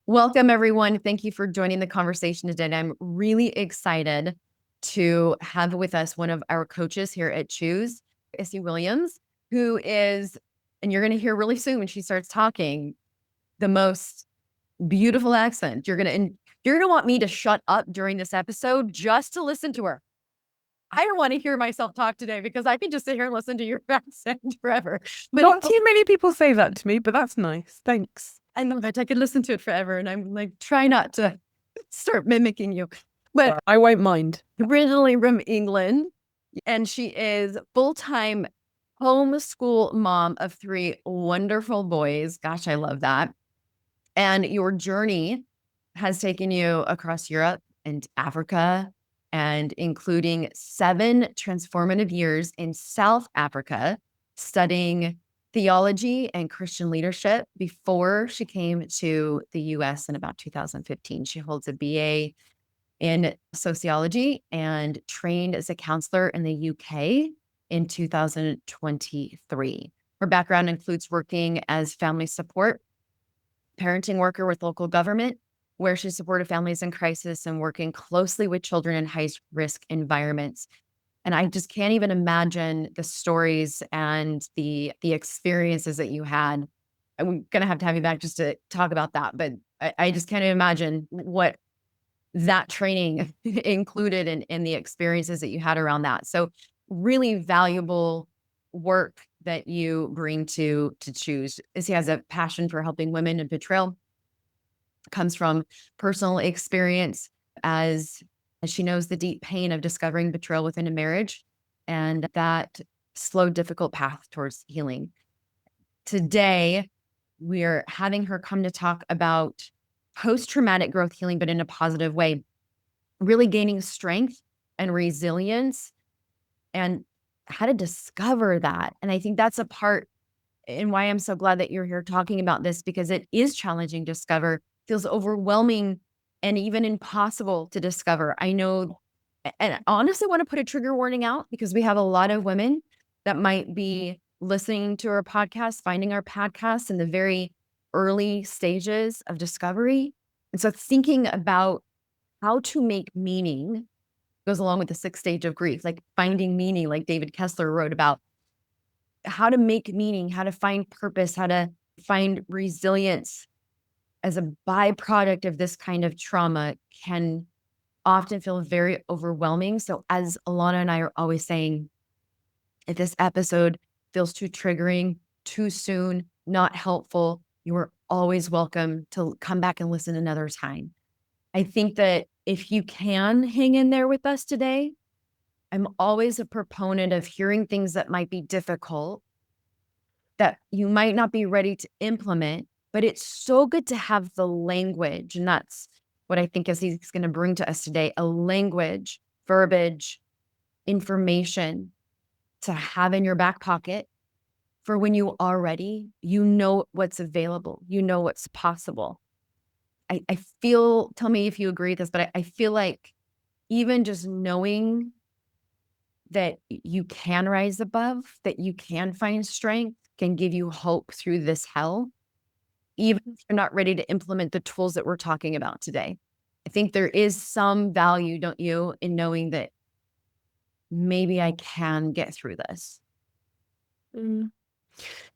Welcome, everyone. Thank you for joining the conversation today. I'm really excited to have with us one of our coaches here at Choose, Isy Williams, who is, and you're going to hear really soon when she starts talking, the most beautiful accent. You're going to want me to shut up during this episode just to listen to her. I don't want to hear myself talk today because I can just sit here and listen to your accent forever. But Not too many people say that to me, but that's nice. Thanks. I love it. I could listen to it forever. And I'm like, try not to start mimicking you. But I won't mind. originally from England, and she is full-time homeschool mom of 3 wonderful boys. Gosh, I love that. And your journey has taken you across Europe and Africa, and including 7 transformative years in South Africa, studying theology and Christian leadership before she came to the US in about 2015. She holds a BA in sociology and trained as a counselor in the UK in 2023. Her background includes working as family support, parenting worker with local government, where she supported families in crisis and working closely with children in high-risk environments. And I just can't even imagine the stories and the experiences that you had. I'm going to have you back just to talk about that. But I just can't imagine what that training included in the experiences that you had around that. So really valuable work that you bring to Choose. He has a passion for helping women in betrayal. Comes from personal experience as she knows the deep pain of discovering betrayal within a marriage and that slow, difficult path towards healing. Today, we're having her come to talk about post-traumatic growth healing, but in a positive way, really gaining strength and resilience and how to discover that. And I think that's a part and why I'm so glad that you're here talking about this, because it is challenging to discover, feels overwhelming and even impossible to discover. I know, and I honestly want to put a trigger warning out because we have a lot of women that might be listening to our podcast, finding our podcast in the very early stages of discovery. And so thinking about how to make meaning goes along with the 6th stage of grief, like finding meaning, like David Kessler wrote about how to make meaning, how to find purpose, how to find resilience as a byproduct of this kind of trauma can often feel very overwhelming. So as Alana and I are always saying, if this episode feels too triggering, too soon, not helpful, you are always welcome to come back and listen another time. I think that if you can hang in there with us today, I'm always a proponent of hearing things that might be difficult, that you might not be ready to implement, but it's so good to have the language. And that's what I think is he's going to bring to us today, a language, verbiage, information to have in your back pocket for when you are ready. You know what's available. You know what's possible. I feel, tell me if you agree with this, but I feel like even just knowing that you can rise above, that you can find strength, can give you hope through this hell, even if you're not ready to implement the tools that we're talking about today. I think there is some value, don't you, in knowing that maybe I can get through this.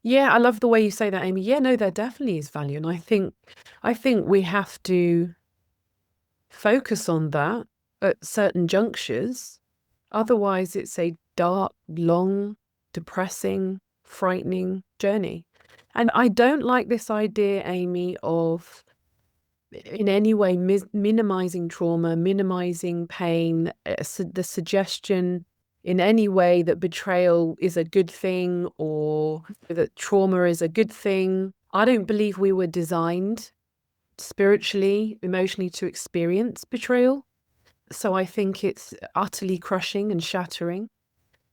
Yeah, I love the way you say that, Amie. Yeah, no, there definitely is value. And I think we have to focus on that at certain junctures. Otherwise, it's a dark, long, depressing, frightening journey. And I don't like this idea, Amie, of in any way minimizing trauma, minimizing pain, the suggestion in any way that betrayal is a good thing or that trauma is a good thing. I don't believe we were designed spiritually, emotionally to experience betrayal. So I think it's utterly crushing and shattering.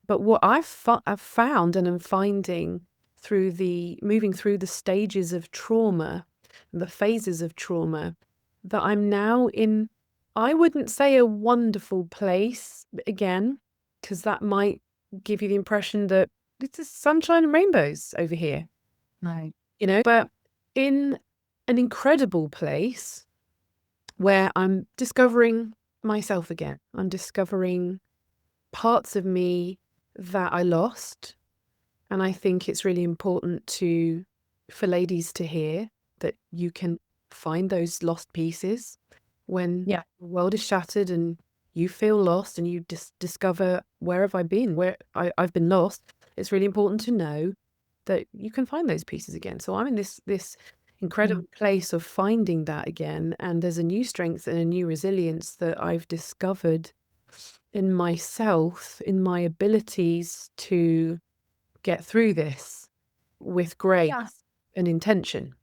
But what I've found and am finding through moving through the stages of trauma, the phases of trauma, that I'm now in, I wouldn't say a wonderful place again, because that might give you the impression that it's sunshine and rainbows over here. Right. But in an incredible place where I'm discovering myself again. I'm discovering parts of me that I lost. And I think it's really important for ladies to hear that you can find those lost pieces when Yeah. the world is shattered and you feel lost and you discover, where have I been? I've been lost. It's really important to know that you can find those pieces again. So I'm in this incredible place of finding that again. And there's a new strength and a new resilience that I've discovered in myself, in my abilities to get through this with grace Yeah. and intention.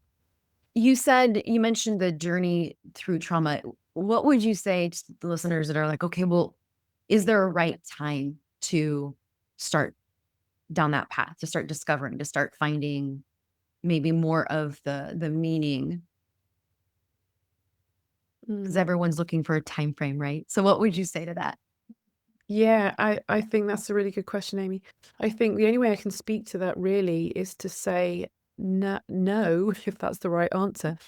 You mentioned the journey through trauma. What would you say to the listeners that are like, okay, well, is there a right time to start down that path, to start discovering, to start finding maybe more of the meaning? Because everyone's looking for a time frame, right? So what would you say to that? Yeah, I think that's a really good question, Amy. I think the only way I can speak to that really is to say no, if that's the right answer.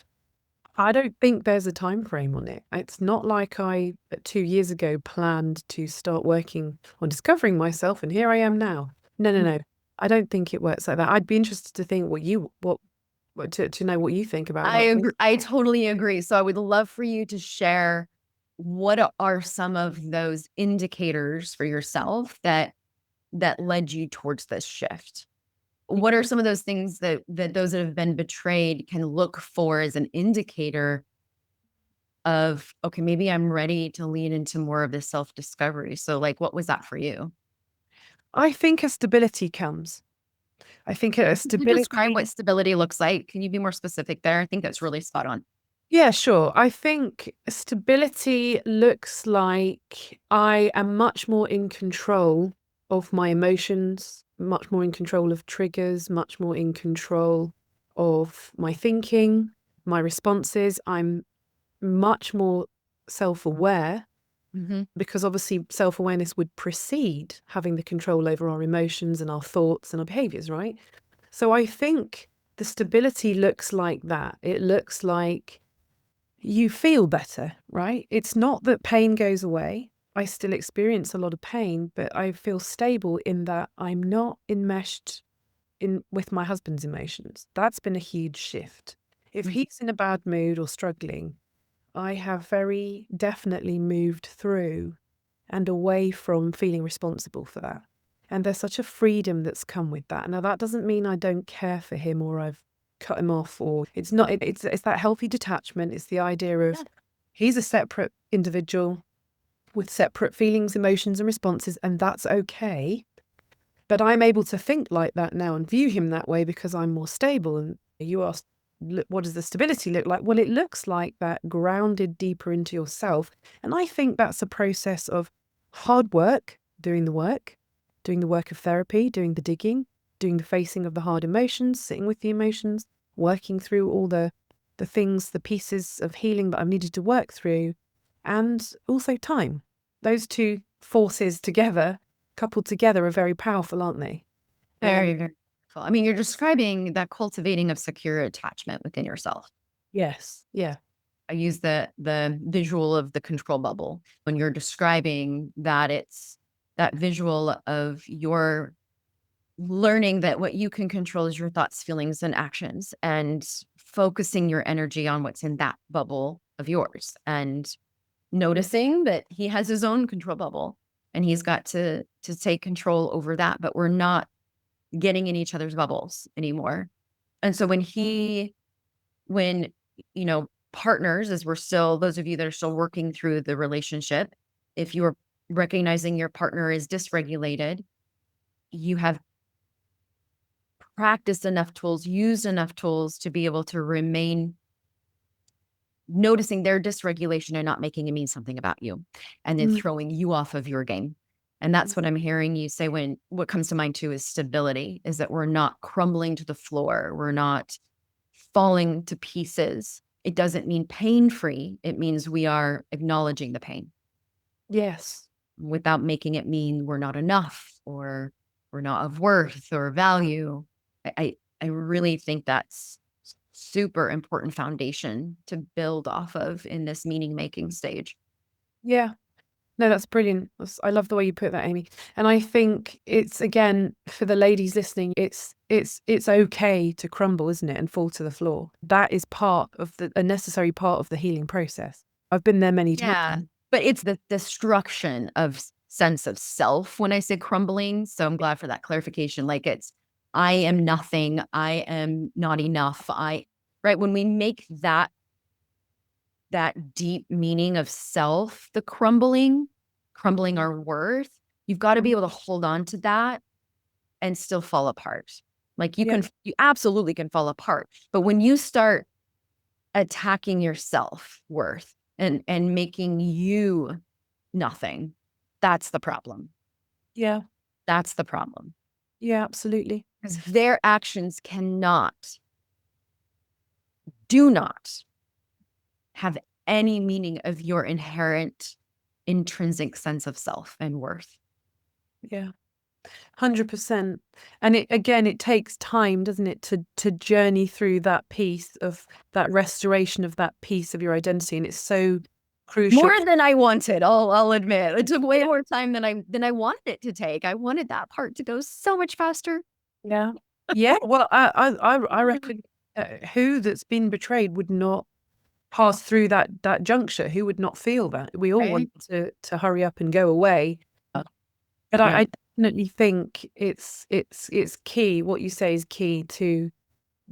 I don't think there's a time frame on it. It's not like I 2 years ago planned to start working on discovering myself, and here I am now. No, no, no. I don't think it works like that. I'd be interested to think to know what you think about I that. agree. I totally agree. So I would love for you to share what are some of those indicators for yourself that led you towards this shift? What are some of those things that those that have been betrayed can look for as an indicator of, okay, maybe I'm ready to lean into more of this self-discovery? So like, what was that for you? I think a stability comes. I think a Can you describe what stability. stability looks like? Can you be more specific there? I think that's really spot on. Yeah, sure. I think stability looks like I am much more in control of my emotions, much more in control of triggers, much more in control of my thinking, my responses. I'm much more self-aware Mhm. because obviously self-awareness would precede having the control over our emotions and our thoughts and our behaviors, right? So I think the stability looks like that. It looks like you feel better, right? It's not that pain goes away. I still experience a lot of pain, but I feel stable in that I'm not enmeshed in with my husband's emotions. That's been a huge shift. If Mhm. he's in a bad mood or struggling, I have very definitely moved through and away from feeling responsible for that. And there's such a freedom that's come with that. Now, that doesn't mean I don't care for him or I've cut him off, or it's not, it's that healthy detachment. It's the idea Yeah. of he's a separate individual with separate feelings, emotions, and responses, and that's okay. But I'm able to think like that now and view him that way because I'm more stable. And you asked, what does the stability look like? Well, it looks like that grounded deeper into yourself. And I think that's a process of hard work, doing the work of therapy, doing the digging, doing the facing of the hard emotions, sitting with the emotions, working through all the things, the pieces of healing that I've needed to work through, and also time. Those two forces together, coupled together, are very powerful, aren't they? Very, very cool. I mean, you're describing that cultivating of secure attachment within yourself. Yes. Yeah. I use the visual of the control bubble when you're describing that. It's that visual of your learning that what you can control is your thoughts, feelings, and actions, and focusing your energy on what's in that bubble of yours, and noticing that he has his own control bubble and he's got to take control over that, but we're not getting in each other's bubbles anymore. And so when partners, as we're still, those of you that are still working through the relationship, if you're recognizing your partner is dysregulated, you have practiced enough tools, used enough tools to be able to remain noticing their dysregulation and not making it mean something about you, and then Mm. throwing you off of your game. And that's what I'm hearing you say. When what comes to mind too is stability, is that we're not crumbling to the floor. We're not falling to pieces. It doesn't mean pain free. It means we are acknowledging the pain Yes. without making it mean we're not enough or we're not of worth or value. I really think that's super important foundation to build off of in this meaning making stage. Yeah. No, that's brilliant. I love the way you put that, Amie. And I think it's, again, for the ladies listening, it's okay to crumble, isn't it, and fall to the floor. That is part of a necessary part of the healing process. I've been there many times. Yeah. But it's the destruction of sense of self when I say crumbling. So I'm glad for that clarification. Like it's, I am nothing. I am not enough. Right. When we make that deep meaning of self, the crumbling our worth, you've got to be able to hold on to that and still fall apart. Like you absolutely can fall apart. But when you start attacking your self-worth and making you nothing, that's the problem. Yeah. That's the problem. Yeah, absolutely. Because their actions do not have any meaning of your inherent intrinsic sense of self and worth. Yeah. 100%. And it takes time, doesn't it, to journey through that piece of that restoration of that piece of your identity. And it's so crucial. More than I wanted, I'll admit. It took way more time than I wanted it to take. I wanted that part to go so much faster. Yeah. Yeah. Well, I reckon who that's been betrayed would not pass through that juncture, who would not feel that. We all want to hurry up and go away. But I definitely think it's key. What you say is key to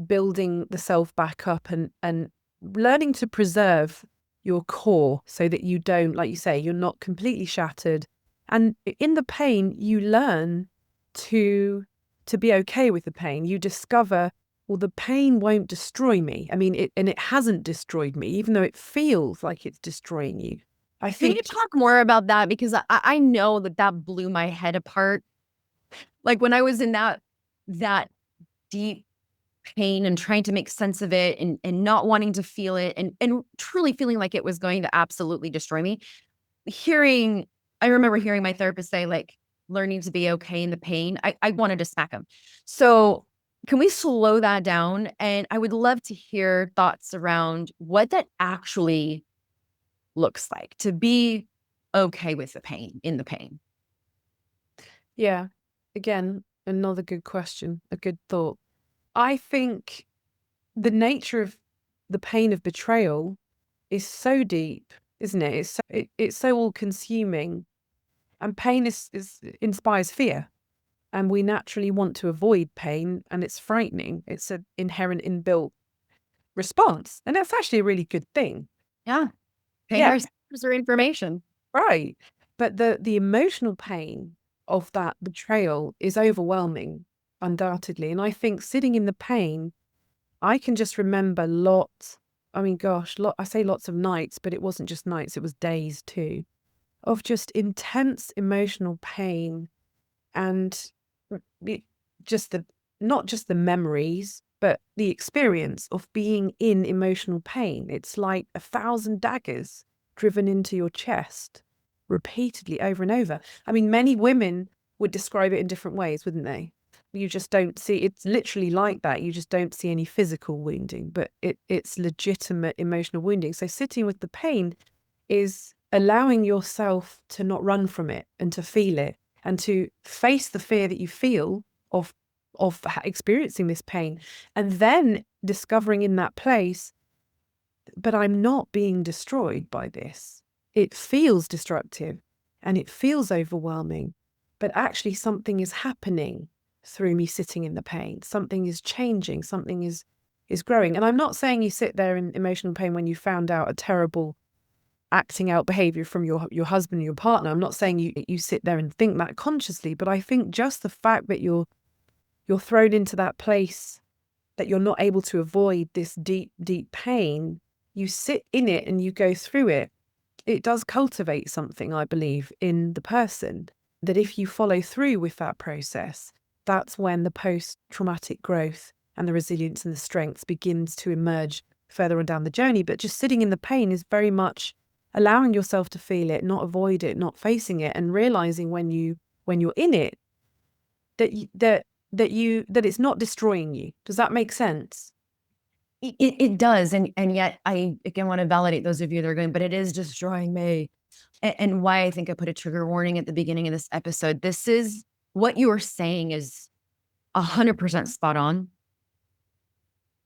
building the self back up and learning to preserve your core so that you don't, like you say, you're not completely shattered. And in the pain, you learn to be okay with the pain. You discover, well, the pain won't destroy me. I mean, it hasn't destroyed me, even though it feels like it's destroying you. I think. Can you talk more about that? Because I know that blew my head apart. Like when I was in that deep pain and trying to make sense of it and not wanting to feel it and truly feeling like it was going to absolutely destroy me. I remember hearing my therapist say, like, learning to be okay in the pain. I wanted to smack him. So can we slow that down? And I would love to hear thoughts around what that actually looks like to be okay with the pain, in the pain. Yeah. Again, another good question, a good thought. I think the nature of the pain of betrayal is so deep, isn't it? It's so all-consuming, and pain inspires fear, and we naturally want to avoid pain, and it's frightening. It's an inherent inbuilt response, and that's actually a really good thing. Yeah, pain or information, right? But the emotional pain of that betrayal is overwhelming, undoubtedly. And I think sitting in the pain, I can just remember lots. I mean, gosh, I say lots of nights, but it wasn't just nights, it was days too, of just intense emotional pain and not just the memories, but the experience of being in emotional pain. It's like 1,000 daggers driven into your chest repeatedly over and over. I mean, many women would describe it in different ways, wouldn't they? You just don't see, it's literally like that. You just don't see any physical wounding, but it's legitimate emotional wounding. So sitting with the pain is allowing yourself to not run from it and to feel it and to face the fear that you feel of experiencing this pain, and then discovering in that place, but I'm not being destroyed by this. It feels destructive and it feels overwhelming, but actually something is happening through me sitting in the pain. Something is changing, something is growing. And I'm not saying you sit there in emotional pain when you found out a terrible acting out behavior from your husband or your partner. I'm not saying you sit there and think that consciously, but I think just the fact that you're thrown into that place, that you're not able to avoid this deep, deep pain, you sit in it and you go through it. It does cultivate something, I believe, in the person, that if you follow through with that process, that's when the post-traumatic growth and the resilience and the strengths begins to emerge further on down the journey. But just sitting in the pain is very much allowing yourself to feel it, not avoid it, not facing it, and realizing when you're in it that it's not destroying you. Does that make sense? It does. And yet I, again, want to validate those of you that are going, but it is destroying me. And why I think I put a trigger warning at the beginning of this episode. This is what you are saying is 100% spot on.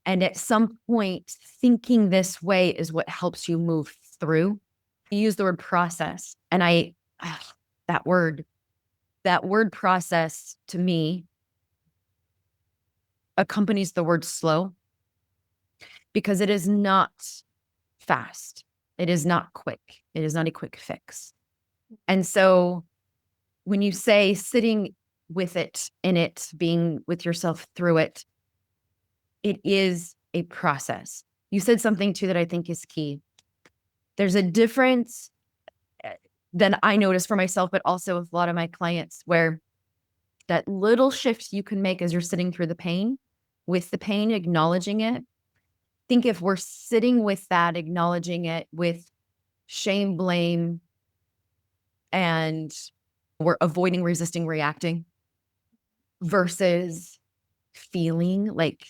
And at some point, thinking this way is what helps you move through. You use the word process. And that word process to me accompanies the word slow, because it is not fast. It is not quick. It is not a quick fix. And so when you say sitting with it, in it, being with yourself through it, it is a process. You said something too that I think is key. There's a difference that I notice for myself, but also with a lot of my clients, where that little shift you can make as you're sitting through the pain, with the pain, acknowledging it. Think if we're sitting with that, acknowledging it with shame, blame, and we're avoiding, resisting, reacting, versus feeling, like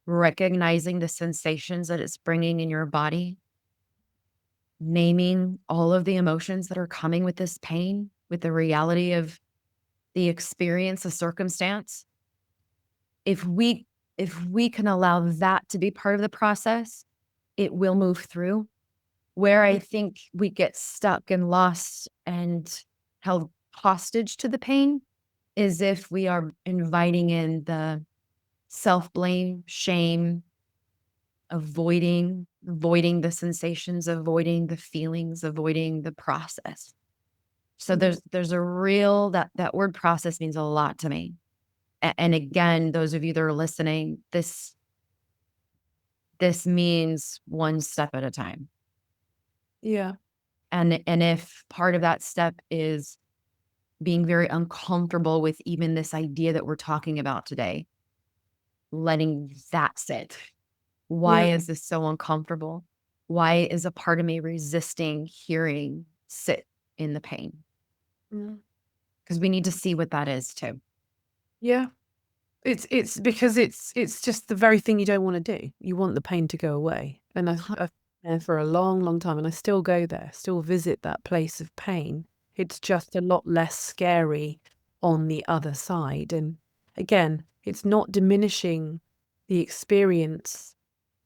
recognizing the sensations that it's bringing in your body, naming all of the emotions that are coming with this pain, with the reality of the experience, the circumstance. If we can allow that to be part of the process, it will move through. Where I think we get stuck and lost and held hostage to the pain is if we are inviting in the self-blame, shame, avoiding the sensations, avoiding the feelings, avoiding the process. So there's a real, that word process means a lot to me. And again, those of you that are listening, this means one step at a time. Yeah. And if part of that step is being very uncomfortable with even this idea that we're talking about today, letting that sit. Why is this so uncomfortable? Why is a part of me resisting hearing sit in the pain? Because we need to see what that is too. Yeah. It's because it's just the very thing you don't want to do. You want the pain to go away. And I've been there for a long, long time, and I still go there, still visit that place of pain. It's just a lot less scary on the other side. And again, it's not diminishing the experience.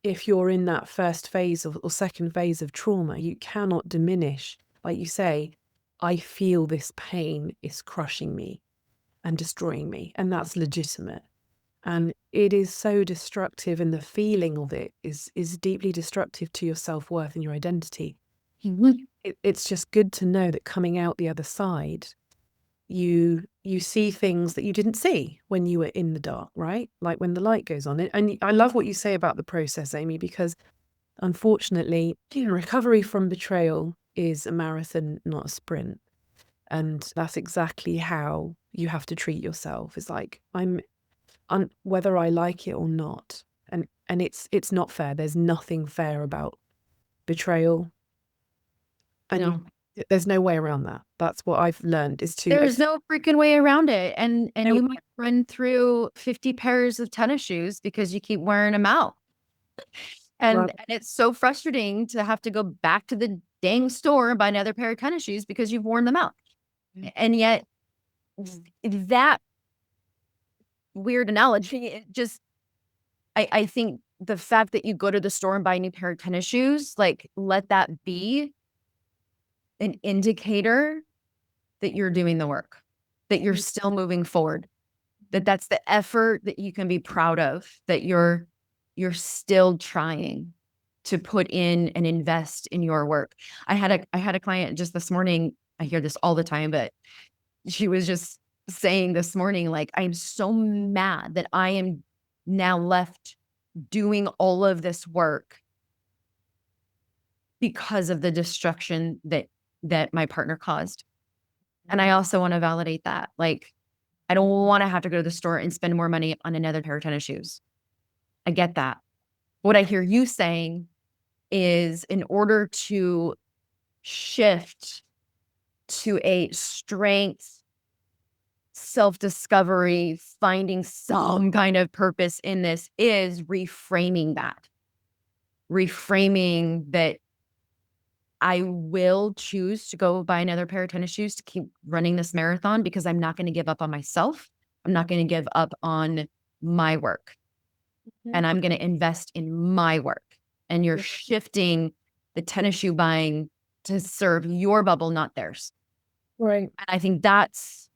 If you're in that first phase or second phase of trauma, you cannot diminish. Like you say, I feel this pain is crushing me and destroying me, and that's legitimate. And it is so destructive, and the feeling of it is deeply destructive to your self-worth and your identity. It's just good to know that coming out the other side, you see things that you didn't see when you were in the dark, right? Like when the light goes on. And I love what you say about the process, Amie, because unfortunately, recovery from betrayal is a marathon, not a sprint. And that's exactly how you have to treat yourself. It's like, whether I like it or not. And it's not fair. There's nothing fair about betrayal. And there's no way around that. That's what I've learned is to... There's no freaking way around it. And you might run through 50 pairs of tennis shoes because you keep wearing them out. And it's so frustrating to have to go back to the dang store and buy another pair of tennis shoes because you've worn them out. And yet that weird analogy, it just, I think the fact that you go to the store and buy a new pair of tennis shoes, like, let that be an indicator that you're doing the work, that you're still moving forward, that's the effort that you can be proud of, that you're still trying to put in and invest in your work. I had a client just this morning. I hear this all the time, but she was just saying this morning, like, I'm so mad that I am now left doing all of this work because of the destruction that my partner caused. And I also want to validate that. Like, I don't want to have to go to the store and spend more money on another pair of tennis shoes. I get that. What I hear you saying is, in order to shift to a strength self-discovery, finding some kind of purpose in this is reframing that I will choose to go buy another pair of tennis shoes to keep running this marathon because I'm not going to give up on myself. I'm not going to give up on my work, and I'm going to invest in my work. And you're shifting the tennis shoe buying to serve your bubble, not theirs. Right. And I think that's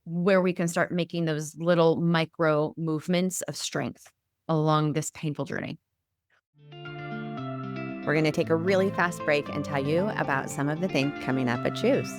where we can start making those little micro movements of strength along this painful journey. We're going to take a really fast break and tell you about some of the things coming up at Choose.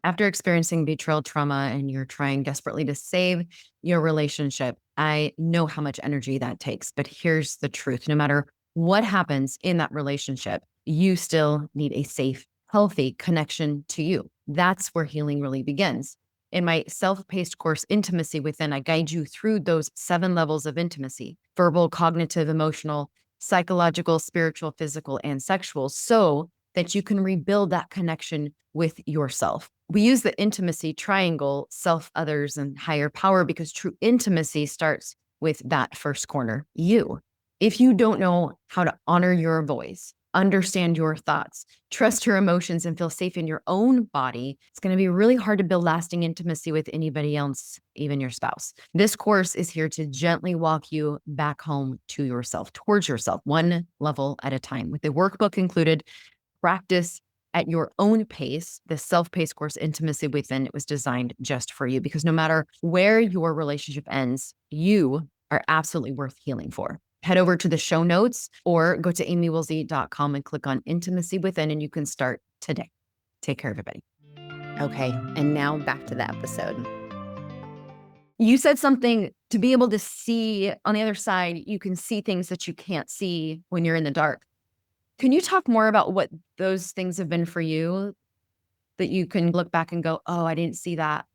After experiencing betrayal trauma and you're trying desperately to save your relationship, I know how much energy that takes. But here's the truth. No matter what happens in that relationship, you still need a safe, healthy connection to you. That's where healing really begins. In my self-paced course, Intimacy Within, I guide you through those 7 levels of intimacy: verbal, cognitive, emotional, psychological, spiritual, physical, and sexual, so that you can rebuild that connection with yourself. We use the intimacy triangle: self, others, and higher power, because true intimacy starts with that first corner, you. If you don't know how to honor your voice, understand your thoughts, trust your emotions, and feel safe in your own body, it's going to be really hard to build lasting intimacy with anybody else, even your spouse. This course is here to gently walk you back home to yourself, towards yourself, one level at a time. With the workbook included, practice at your own pace. The self-paced course, Intimacy Within, it was designed just for you, because no matter where your relationship ends, you are absolutely worth healing for. Head over to the show notes or go to amiewillsey.com and click on Intimacy Within, and you can start today. Take care, everybody. Okay, and now back to the episode. You said something to be able to see on the other side. You can see things that you can't see when you're in the dark. Can you talk more about what those things have been for you, that you can look back and go, oh, I didn't see that.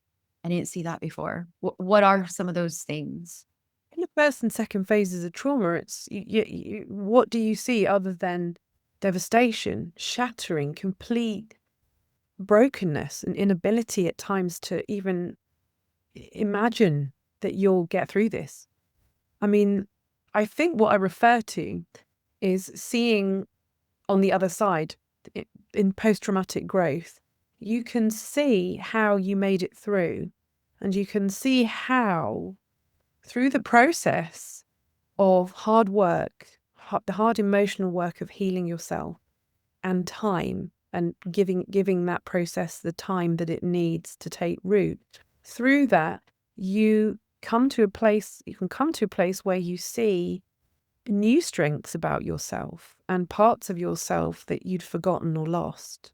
I didn't see that before. What are some of those things? In the first and second phases of trauma, it's what do you see other than devastation, shattering, complete brokenness, and inability at times to even imagine that you'll get through this? I mean, I think what I refer to is seeing on the other side in post-traumatic growth. You can see how you made it through, and you can see how through the process of hard work, the hard emotional work of healing yourself, and time, and giving that process the time that it needs to take root. Through that, you can come to a place where you see new strengths about yourself and parts of yourself that you'd forgotten or lost.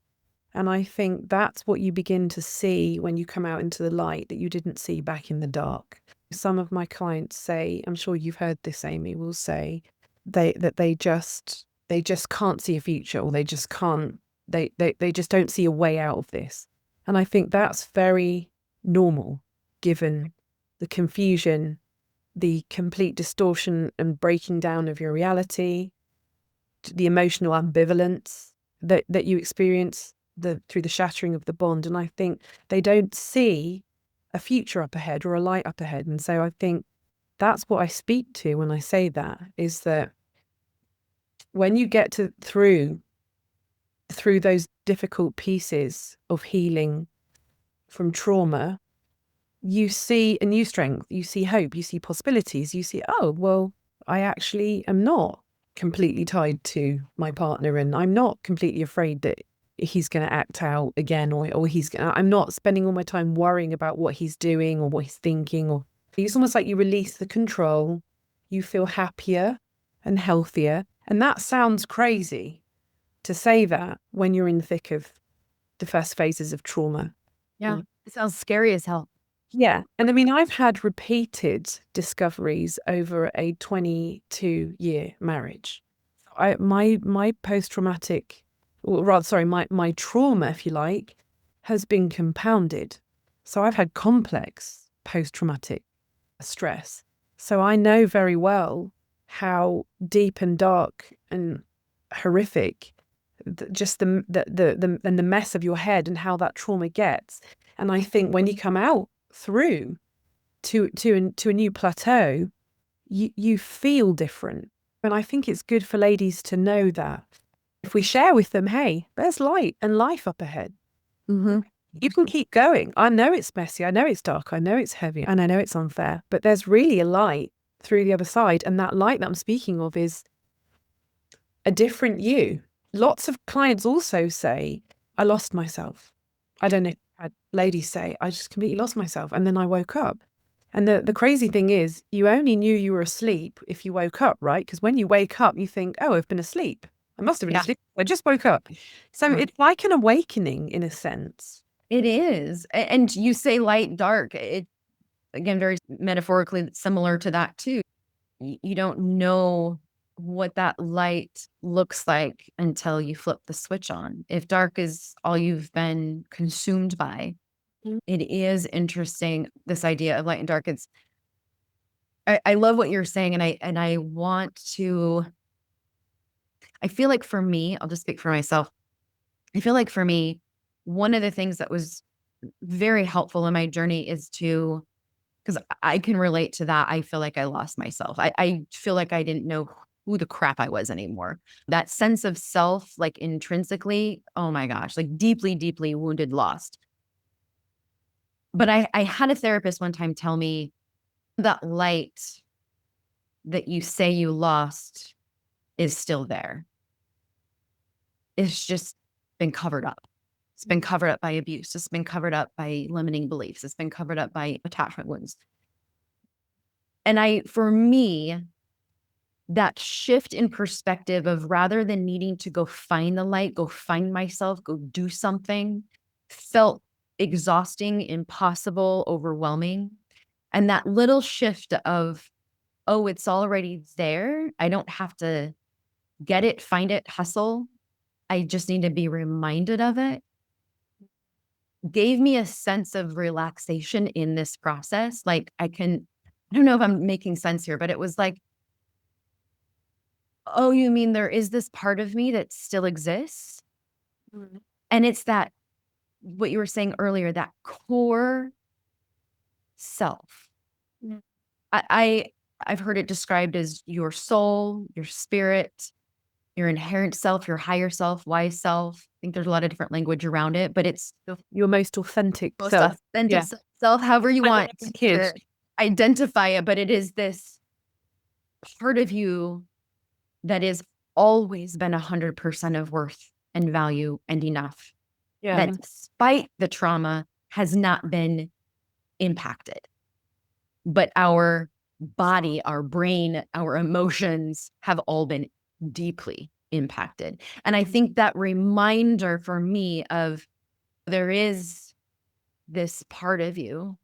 And I think that's what you begin to see when you come out into the light that you didn't see back in the dark. Some of my clients say, I'm sure you've heard this, Amie, will say that they just can't see a future, or they just can't, they just don't see a way out of this. And I think that's very normal, given the confusion, the complete distortion and breaking down of your reality, the emotional ambivalence that you experience through the shattering of the bond. And I think they don't see a future up ahead or a light up ahead. And so I think that's what I speak to when I say that, is that when you get through those difficult pieces of healing from trauma, you see a new strength, you see hope, you see possibilities, you see, oh, well, I actually am not completely tied to my partner, and I'm not completely afraid that he's going to act out again, or I'm not spending all my time worrying about what he's doing or what he's thinking. Or it's almost like you release the control, you feel happier and healthier. And that sounds crazy to say that when you're in the thick of the first phases of trauma. Yeah, it sounds scary as hell. Yeah. And I mean, I've had repeated discoveries over a 22-year marriage. My post-traumatic, or rather, sorry, my trauma, if you like, has been compounded. So I've had complex post-traumatic stress. So I know very well how deep and dark and horrific just the mess of your head and how that trauma gets. And I think when you come out through to a new plateau, you feel different. And I think it's good for ladies to know that if we share with them, hey, there's light and life up ahead. Mm-hmm. You can keep going. I know it's messy. I know it's dark. I know it's heavy. And I know it's unfair. But there's really a light through the other side. And that light that I'm speaking of is a different you. Lots of clients also say, I lost myself. I don't know. I had ladies say, I just completely lost myself. And then I woke up. And the crazy thing is, you only knew you were asleep if you woke up, right? Because when you wake up, you think, oh, I've been asleep. I must have been asleep. I just woke up. So it's like an awakening in a sense. It is. And you say light, dark. It, again, very metaphorically similar to that too. You don't know what that light looks like until you flip the switch on. If dark is all you've been consumed by, it is interesting, this idea of light and dark. It's, I love what you're saying. And I want to, I feel like for me, I'll just speak for myself. I feel like for me, one of the things that was very helpful in my journey is to, because I can relate to that. I feel like I lost myself. I feel like I didn't know who the crap I was anymore. That sense of self, like intrinsically, oh my gosh, like deeply, deeply wounded, lost. But I had a therapist one time tell me that light that you say you lost is still there. It's just been covered up. It's been covered up by abuse. It's been covered up by limiting beliefs. It's been covered up by attachment wounds. And for me, that shift in perspective of rather than needing to go find the light, go find myself, go do something, felt exhausting, impossible, overwhelming. And that little shift of, oh, it's already there. I don't have to get it, find it, hustle. I just need to be reminded of it. Gave me a sense of relaxation in this process. Like I don't know if I'm making sense here, but it was like, oh, you mean there is this part of me that still exists? Mm-hmm. And it's that, what you were saying earlier, that core self. Mm-hmm. I've heard it described as your soul, your spirit, your inherent self, your higher self, wise self. I think there's a lot of different language around it, but it's your most authentic self. Authentic self, however you want to identify it. But it is this part of you that is always been 100% of worth and value and enough. Yeah. That despite the trauma has not been impacted. But our body, our brain, our emotions have all been deeply impacted. And I think that reminder for me of there is this part of you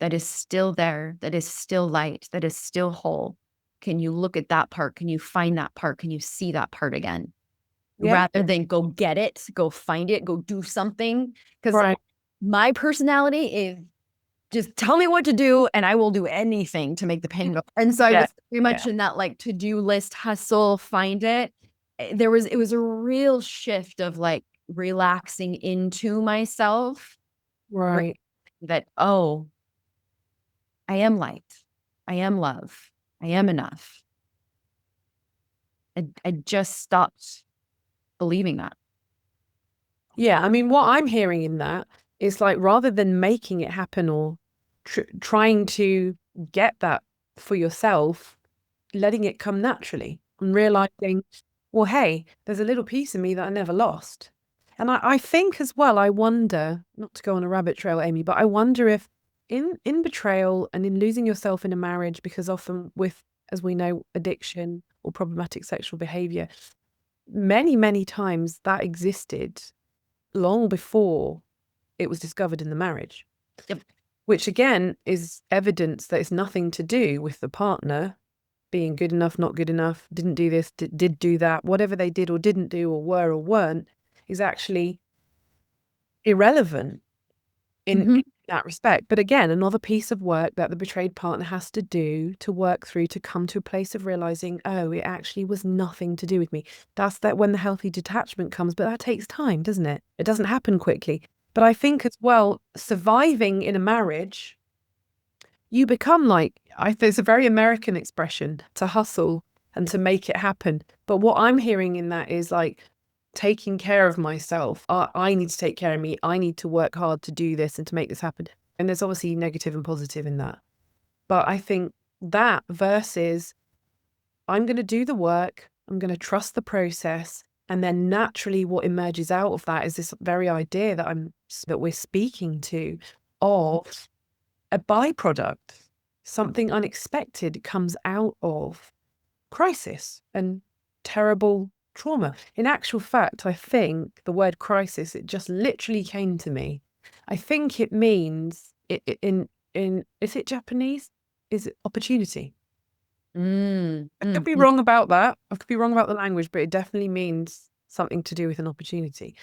that is still there, that is still light, that is still whole. Can you look at that part? Can you find that part? Can you see that part again? Yeah. Rather than go get it, go find it, go do something. Because my personality is just tell me what to do and I will do anything to make the pain go. And so I was very much in that like to-do list, hustle, find it. It was a real shift of like relaxing into myself. Right. That, oh, I am light. I am love. I am enough. I just stopped believing that. Yeah. I mean, what I'm hearing in that is like, rather than making it happen or trying to get that for yourself, letting it come naturally and realizing, well, hey, there's a little piece of me that I never lost. And I think as well, I wonder, not to go on a rabbit trail, Amie, but I wonder if in betrayal and in losing yourself in a marriage, because often with, as we know, addiction or problematic sexual behavior, many, many times that existed long before it was discovered in the marriage. Yep. Which again is evidence that it's nothing to do with the partner being good enough, not good enough, didn't do this, did do that. Whatever they did or didn't do or were or weren't is actually irrelevant in that respect. But again, another piece of work that the betrayed partner has to do to work through to come to a place of realizing, oh, it actually was nothing to do with me. That's that when the healthy detachment comes, but that takes time, doesn't it? It doesn't happen quickly. But I think as well, surviving in a marriage, you become like, there's a very American expression, to hustle and to make it happen. But what I'm hearing in that is like taking care of myself. I need to take care of me. I need to work hard to do this and to make this happen. And there's obviously negative and positive in that. But I think that versus I'm going to do the work, I'm going to trust the process. And then naturally what emerges out of that is this very idea that we're speaking to of a byproduct. Something unexpected comes out of crisis and terrible trauma. In actual fact, I think the word crisis, it just literally came to me. I think it means in is it Japanese? Is it opportunity? I could be wrong about that. I could be wrong about the language, but it definitely means something to do with an opportunity.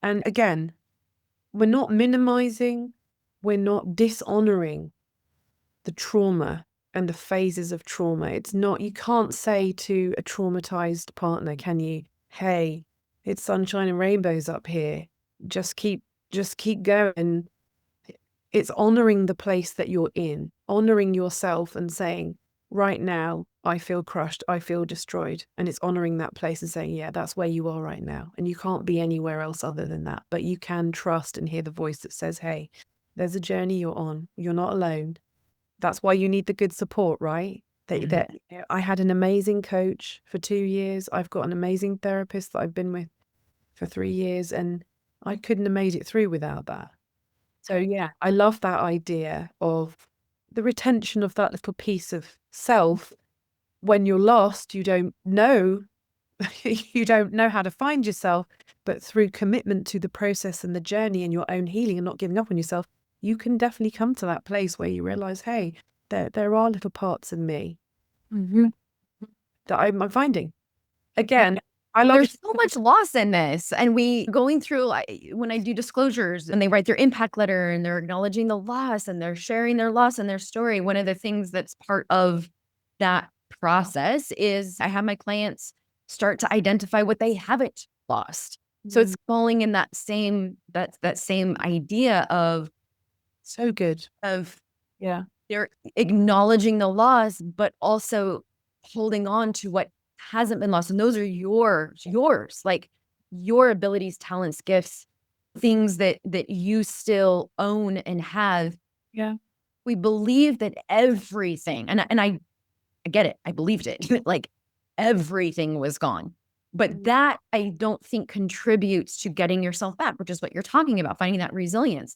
And again, we're not minimizing, we're not dishonoring the trauma and the phases of trauma. It's not, you can't say to a traumatized partner, can you, hey, it's sunshine and rainbows up here. Just keep going. It's honoring the place that you're in, honoring yourself and saying, right now, I feel crushed, I feel destroyed. And it's honoring that place and saying, yeah, that's where you are right now. And you can't be anywhere else other than that. But you can trust and hear the voice that says, hey, there's a journey you're on. You're not alone. That's why you need the good support, right? That I had an amazing coach for 2 years. I've got an amazing therapist that I've been with for 3 years, and I couldn't have made it through without that. So yeah, I love that idea of the retention of that little piece of self. When you're lost, you don't know how to find yourself, but through commitment to the process and the journey and your own healing and not giving up on yourself, you can definitely come to that place where you realize, hey, there are little parts of me that I'm finding. Again, I love There's so much loss in this. And we going through, when I do disclosures and they write their impact letter and they're acknowledging the loss and they're sharing their loss and their story, one of the things that's part of that process is I have my clients start to identify what they haven't lost. So it's falling in that same idea of so good. Yeah, they're acknowledging the loss, but also holding on to what hasn't been lost. And those are yours, like your abilities, talents, gifts, things that you still own and have. Yeah. We believe that everything, and I get it. I believed it. Like everything was gone. But that I don't think contributes to getting yourself back, which is what you're talking about, finding that resilience.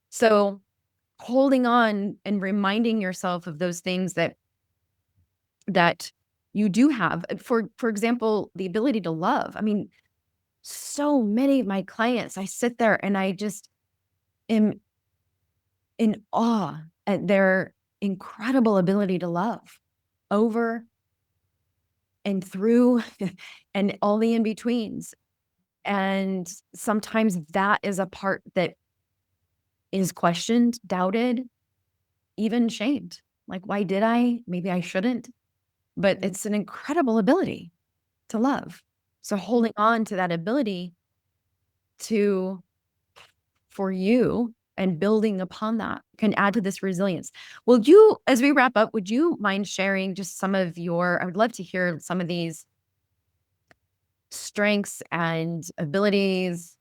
So holding on and reminding yourself of those things that you do have. For example, the ability to love. I mean, so many of my clients, I sit there and I just am in awe at their incredible ability to love over and through and all the in-betweens. And sometimes that is a part that is questioned, doubted, even shamed. Like, why did I? Maybe I shouldn't. But it's an incredible ability to love. So holding on to that ability for you and building upon that can add to this resilience. Will you, as we wrap up, would you mind sharing just some of I would love to hear some of these strengths and abilities,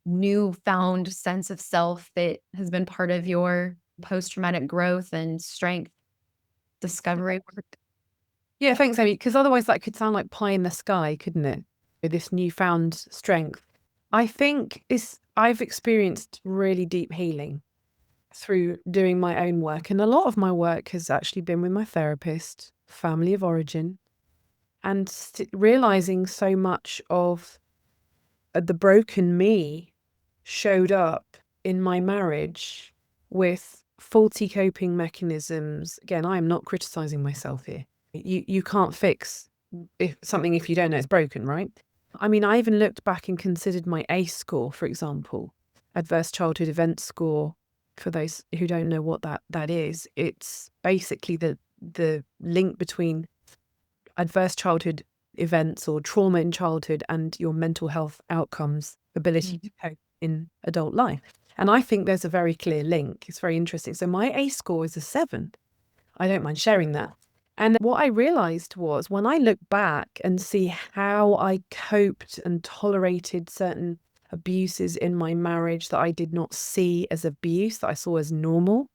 newfound sense of self that has been part of your post-traumatic growth and strength discovery work? Yeah, thanks, Amie. Because otherwise that could sound like pie in the sky, couldn't it? With this newfound strength. I think I've experienced really deep healing through doing my own work. And a lot of my work has actually been with my therapist, family of origin, and realizing so much of the broken me showed up in my marriage with faulty coping mechanisms. Again, I am not criticizing myself here. You can't fix something if you don't know it's broken, right? I mean, I even looked back and considered my ACE score, for example, adverse childhood event score. For those who don't know what that is, it's basically the link between adverse childhood events or trauma in childhood and your mental health outcomes, ability to cope in adult life. And I think there's a very clear link. It's very interesting. So my ACE score is a 7. I don't mind sharing that. And what I realized was when I look back and see how I coped and tolerated certain abuses in my marriage that I did not see as abuse, that I saw as normal,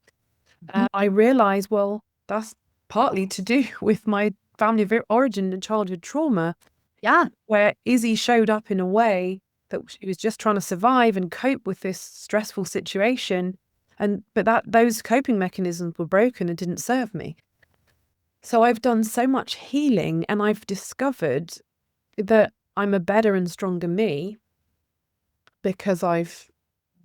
I realized, well, that's partly to do with my family of origin and childhood trauma. Yeah. Where Isy showed up in a way that she was just trying to survive and cope with this stressful situation. But those coping mechanisms were broken and didn't serve me. So I've done so much healing, and I've discovered that I'm a better and stronger me because I've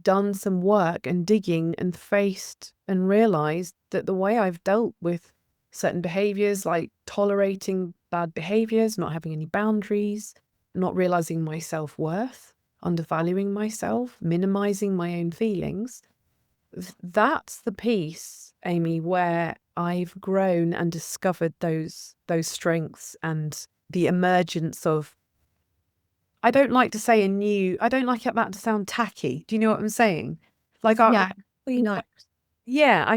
done some work and digging and faced and realized that the way I've dealt with certain behaviors, like tolerating bad behaviors, not having any boundaries, not realizing my self-worth, undervaluing myself, minimizing my own feelings, that's the piece, Amie, where I've grown and discovered those strengths and the emergence of, I don't like to say I don't like that to sound tacky. Do you know what I'm saying? Like, I've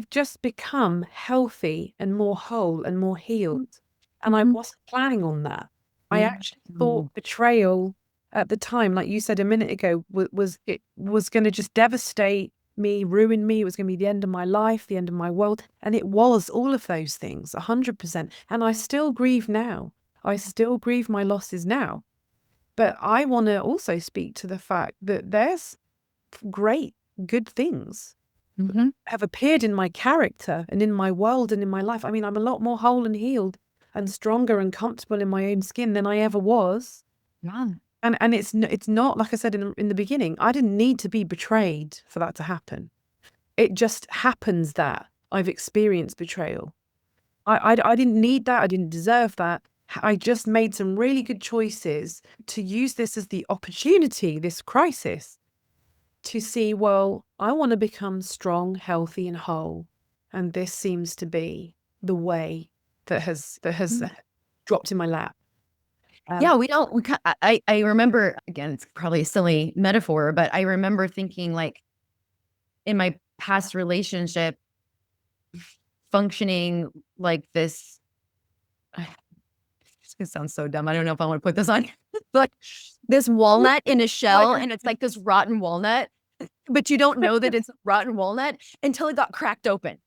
just become healthy and more whole and more healed. And I wasn't planning on that. I actually thought betrayal at the time, like you said a minute ago, was going to just devastate me, ruin me. It was going to be the end of my life, the end of my world. And it was all of those things, 100%. And I still grieve now. I still grieve my losses now. But I want to also speak to the fact that there's great, good things have appeared in my character and in my world and in my life. I mean, I'm a lot more whole and healed and stronger and comfortable in my own skin than I ever was. Yeah. And it's not, like I said in the beginning, I didn't need to be betrayed for that to happen. It just happens that I've experienced betrayal. I didn't need that. I didn't deserve that. I just made some really good choices to use this as the opportunity, this crisis, to see, well, I want to become strong, healthy, and whole. And this seems to be the way that has dropped in my lap. Yeah, I remember, again, it's probably a silly metaphor, but I remember thinking, like, in my past relationship, functioning like this, it's gonna sound so dumb. I don't know if I want to put this on, but this walnut in a shell, and it's like this rotten walnut, but you don't know that it's rotten walnut until it got cracked open.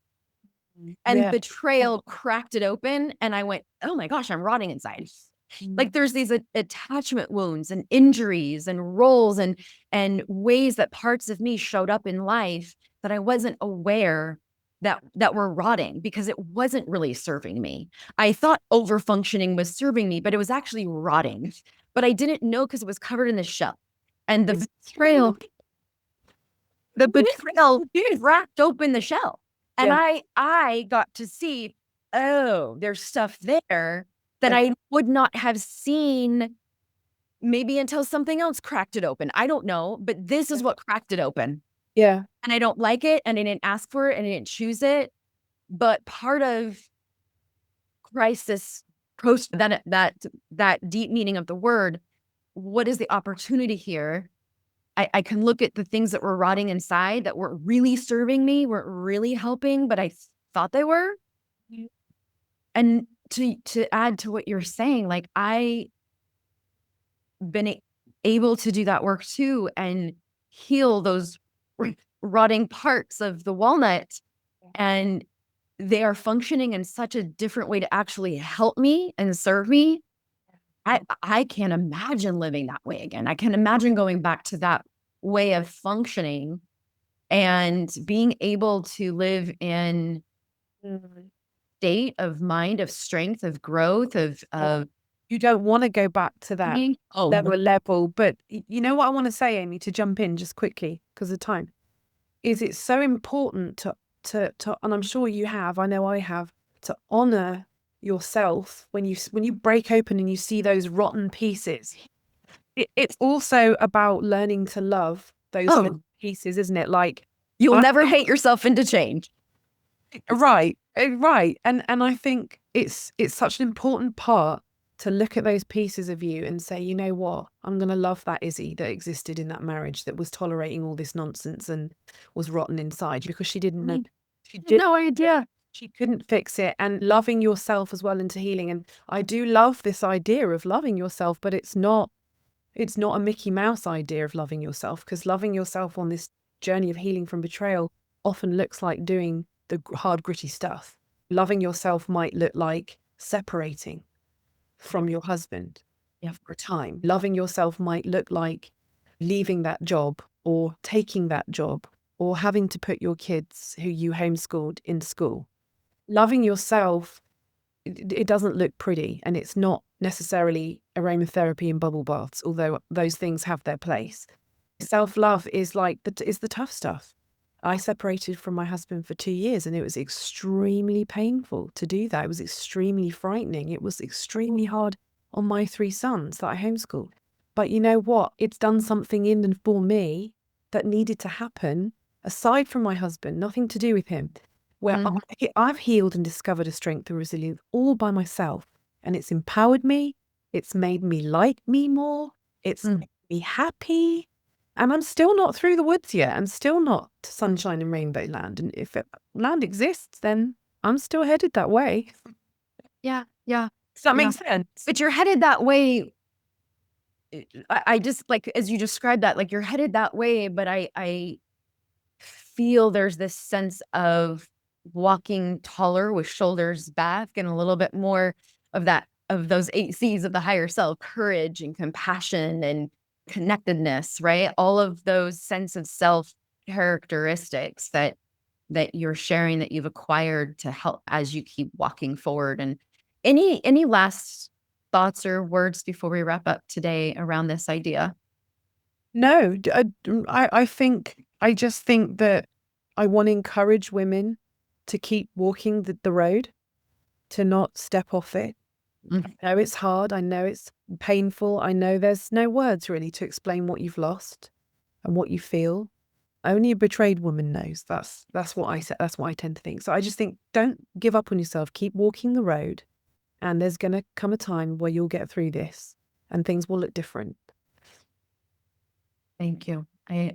And betrayal cracked it open, and I went, oh my gosh, I'm rotting inside. Like, there's these attachment wounds and injuries and roles and ways that parts of me showed up in life that I wasn't aware that were rotting because it wasn't really serving me. I thought over functioning was serving me, but it was actually rotting. But I didn't know because it was covered in the shell. And the betrayal cracked open the shell. And I got to see, oh, there's stuff there that I would not have seen maybe until something else cracked it open. I don't know, but this is what cracked it open. Yeah. And I don't like it, and I didn't ask for it, and I didn't choose it. But part of crisis, that deep meaning of the word, what is the opportunity here? I can look at the things that were rotting inside that weren't really serving me, weren't really helping, but I thought they were. And to add to what you're saying, like, I been able to do that work too and heal those rotting parts of the walnut, and they are functioning in such a different way to actually help me and serve me. I can't imagine living that way again. I can't imagine going back to that way of functioning and being able to live in state of mind, of strength, of growth, of you don't want to go back to that level. But you know what I want to say, Amie, to jump in just quickly because of time, is it's so important to and I'm sure you have, I know I have, to honor yourself when you break open and you see those rotten pieces. It's also about learning to love those pieces, isn't it? Like, you'll never hate yourself into change. Right. And I think it's such an important part to look at those pieces of you and say, you know what, I'm going to love that Isy that existed in that marriage that was tolerating all this nonsense and was rotten inside because she didn't know. She did No idea. She couldn't fix it. And loving yourself as well into healing. And I do love this idea of loving yourself, but it's not a Mickey Mouse idea of loving yourself, because loving yourself on this journey of healing from betrayal often looks like doing the hard, gritty stuff. Loving yourself might look like separating from your husband for a time. Loving yourself might look like leaving that job or taking that job or having to put your kids who you homeschooled in school. Loving yourself, it doesn't look pretty, and it's not necessarily aromatherapy and bubble baths, although those things have their place. Self-love is like the tough stuff. I separated from my husband for 2 years, and it was extremely painful to do that. It was extremely frightening. It was extremely hard on my 3 sons that I homeschooled. But you know what? It's done something in and for me that needed to happen, aside from my husband, nothing to do with him, where I've healed and discovered a strength and resilience all by myself. And it's empowered me. It's made me like me more. It's made me happy. And I'm still not through the woods yet. I'm still not to sunshine and rainbow land. And if land exists, then I'm still headed that way. Yeah. Does that make sense? But you're headed that way. I just, like, as you described that, like, you're headed that way, but I feel there's this sense of walking taller with shoulders back and a little bit more of those 8 C's of the higher self: courage and compassion and connectedness, right? All of those sense of self characteristics that you're sharing, that you've acquired to help as you keep walking forward. And any last thoughts or words before we wrap up today around this idea? No, I just think that I want to encourage women to keep walking the road, to not step off it. I know it's hard. I know it's painful. I know there's no words really to explain what you've lost and what you feel. Only a betrayed woman knows. That's what I said. That's what I tend to think. So I just think, don't give up on yourself. Keep walking the road, and there's going to come a time where you'll get through this and things will look different. Thank you. I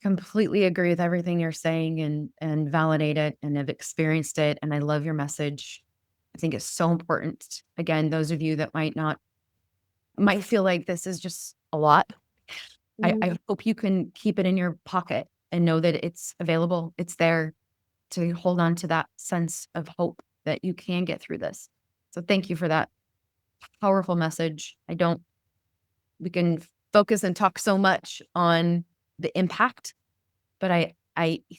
completely agree with everything you're saying and validate it, and have experienced it. And I love your message. I think it's so important. Again, those of you that might feel like this is just a lot, I hope you can keep it in your pocket and know that it's available. It's there to hold on to that sense of hope that you can get through this. So thank you for that powerful message. We can focus and talk so much on the impact, but I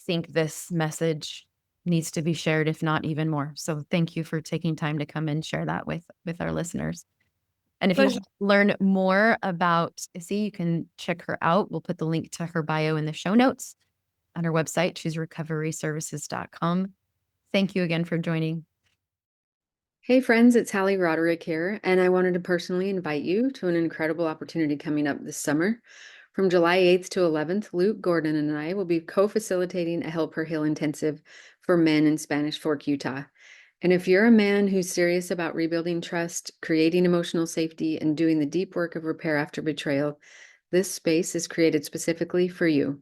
think this message needs to be shared, if not even more. So thank you for taking time to come and share that with our listeners. And if you want to learn more about Isy, you can check her out. We'll put the link to her bio in the show notes on her website, chooserecoveryservices.com. Thank you again for joining. Hey friends, it's Hallie Roderick here, and I wanted to personally invite you to an incredible opportunity coming up this summer. From July 8th to 11th, Luke Gordon and I will be co-facilitating a Help Her Heal intensive for men in Spanish Fork, Utah. And if you're a man who's serious about rebuilding trust, creating emotional safety, and doing the deep work of repair after betrayal, this space is created specifically for you.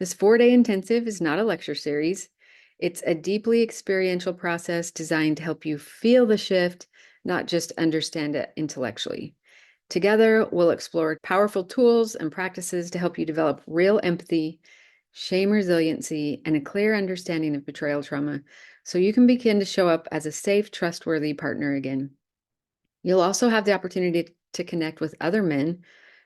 This 4-day intensive is not a lecture series. It's a deeply experiential process designed to help you feel the shift, not just understand it intellectually. Together, we'll explore powerful tools and practices to help you develop real empathy, shame resiliency, and a clear understanding of betrayal trauma, so you can begin to show up as a safe, trustworthy partner again. You'll also have the opportunity to connect with other men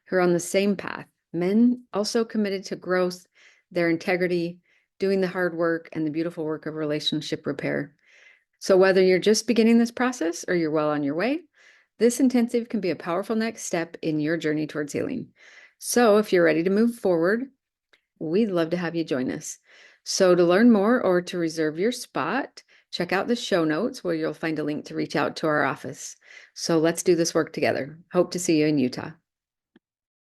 who are on the same path, men also committed to growth, their integrity, doing the hard work, and the beautiful work of relationship repair. So whether you're just beginning this process or you're well on your way, this intensive can be a powerful next step in your journey towards healing. So if you're ready to move forward, we'd love to have you join us. So to learn more or to reserve your spot, check out the show notes where you'll find a link to reach out to our office. So let's do this work together. Hope to see you in Utah.